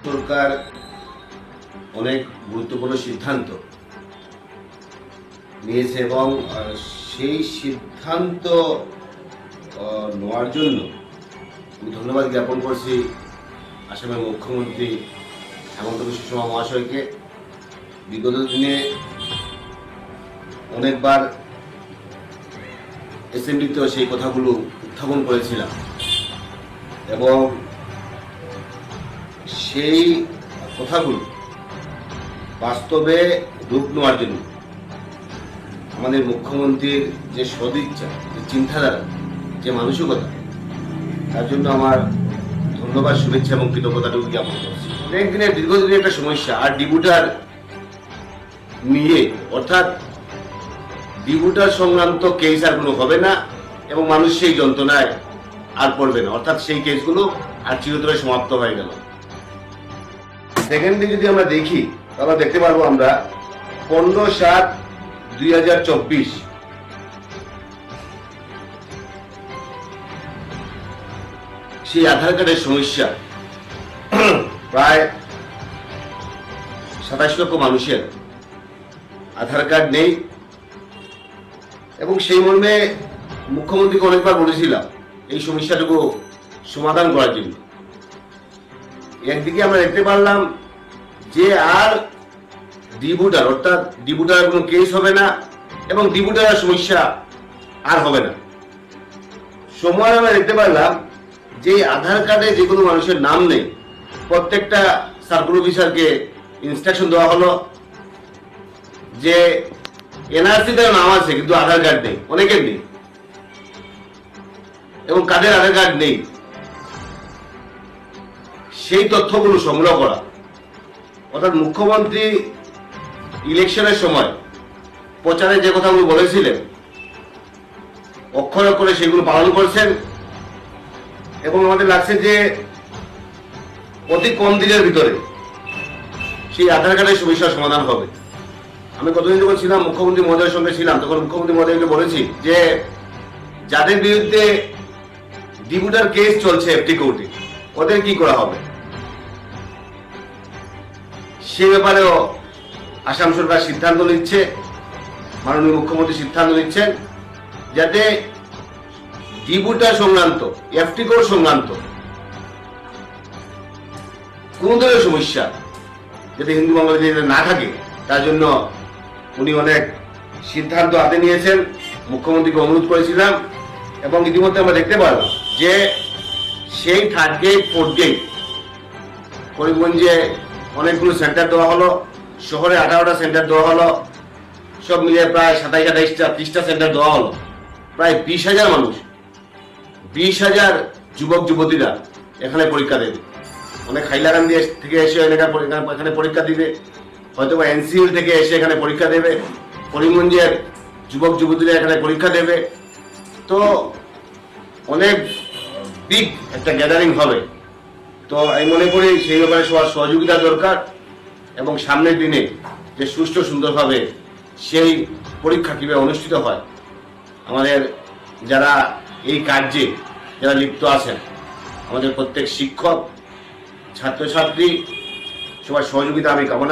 সরকার অনেক গুরুত্বপূর্ণ সিদ্ধান্ত নিয়েছে এবং সেই সিদ্ধান্ত নেওয়ার জন্য আমি ধন্যবাদ জ্ঞাপন করছি আসামের মুখ্যমন্ত্রী হেমন্ত বিশ্ব শর্মা মহাশয়কে। বিগত দিনে অনেকবার অ্যাসেম্বলিতেও সেই কথাগুলো উত্থাপন করেছিলাম এবং সেই কথাগুলো বাস্তবে রূপ নেওয়ার জন্য আমাদের মুখ্যমন্ত্রীর যে সদিচ্ছা, যে চিন্তাধারা, যে মানসিকতা, তার জন্য আমার ধন্যবাদ, শুভেচ্ছা এবং কৃতজ্ঞতাটুকু জ্ঞাপন করছি। অনেক দিনের দীর্ঘদিনের একটা সমস্যা আর ডিবুটার নিয়ে, অর্থাৎ ডিবুটার সংক্রান্ত কেস আর কোনো হবে না এবং মানুষ সেই যন্ত্রণায় আর পড়বে না, অর্থাৎ সেই কেসগুলো আর চিরতরে সমাপ্ত হয়ে গেল। সেকেন্ডে যদি আমরা দেখি তাহলে দেখতে পারবো আমরা 15/7/2024 সেই আধার কার্ডের সমস্যা প্রায় 27 লক্ষ মানুষের আধার কার্ড নেই এবং সেই মর্মে মুখ্যমন্ত্রীকে অনেকবার বলেছিলাম এই সমস্যাটুকু সমাধান করার জন্য। একদিকে আমরা দেখতে পারলাম যে আর ডিবুটার, অর্থাৎ ডিবুটার কোনো কেস হবে না এবং ডিবুটার সমস্যা আর হবে না। সময় আমরা দেখতে পারলাম যে আধার কার্ডে যেগুলো মানুষের নাম নেই, প্রত্যেকটা সার্কেল অফিসারকে ইনস্ট্রাকশন দেওয়া হলো যে এনআরসিতে নাম আছে কিন্তু আধার কার্ড নেই, অনেকের নেই এবং কাদের আধার কার্ড নেই সেই তথ্যগুলো সংগ্রহ করা। অর্থাৎ মুখ্যমন্ত্রী ইলেকশনের সময় প্রচারে যে কথাগুলো বলেছিলেন অক্ষরে অক্ষরে সেগুলো পালন করছেন এবং আমাদের লাগছে যে অতি কম দিনের ভিতরে সেই আধার কার্ডের সমস্যার সমাধান হবে। আমি কতদিন যখন ছিলাম মুখ্যমন্ত্রী মহোদয়ের সঙ্গে ছিলাম তখন মুখ্যমন্ত্রী মহোদয়কে বলেছি যে যাদের বিরুদ্ধে ডিবুটার কেস চলছে এফটি কোর্টে ওদের কি করা হবে, সে ব্যাপারেও আসাম সরকার সিদ্ধান্ত নিচ্ছে, মাননীয় মুখ্যমন্ত্রী সিদ্ধান্ত নিচ্ছেন যাতে ডিবুটার সংক্রান্ত, এফটি কোড সংক্রান্ত কোন ধরনের সমস্যা যাতে হিন্দু বাঙালিদের না থাকে তার জন্য উনি অনেক সিদ্ধান্ত হাতে নিয়েছেন। মুখ্যমন্ত্রীকে অনুরোধ করেছিলাম এবং ইতিমধ্যে আমরা দেখতে পারলাম যে সেই 3rd গেট 4th গেট করিমগঞ্জে অনেকগুলো সেন্টার দেওয়া হলো, শহরে 18টা সেন্টার দেওয়া হলো, সব মিলিয়ে প্রায় 27-28টা 30টা সেন্টার দেওয়া হলো। প্রায় 20,000 মানুষ, 20,000 যুবক যুবতীরা এখানে পরীক্ষা দেবে। অনেক হাইলাকান্দি থেকে এসে এখানে পরীক্ষা দিবে, হয়তো বা এনসিএল থেকে এসে এখানে পরীক্ষা দেবে, করিমগঞ্জের যুবক যুবতীরা এখানে পরীক্ষা দেবে। তো অনেক বিগ একটা গ্যাদারিং হবে। তো আমি মনে করি সেই ব্যাপারে সবার সহযোগিতা দরকার এবং সামনের দিনে যে সুষ্ঠু সুন্দরভাবে সেই পরীক্ষা কীভাবে অনুষ্ঠিত হয়, আমাদের যারা এই কার্যে যারা লিপ্ত আছেন, আমাদের প্রত্যেক শিক্ষক, ছাত্রছাত্রী, সবার সহযোগিতা আমি কামনা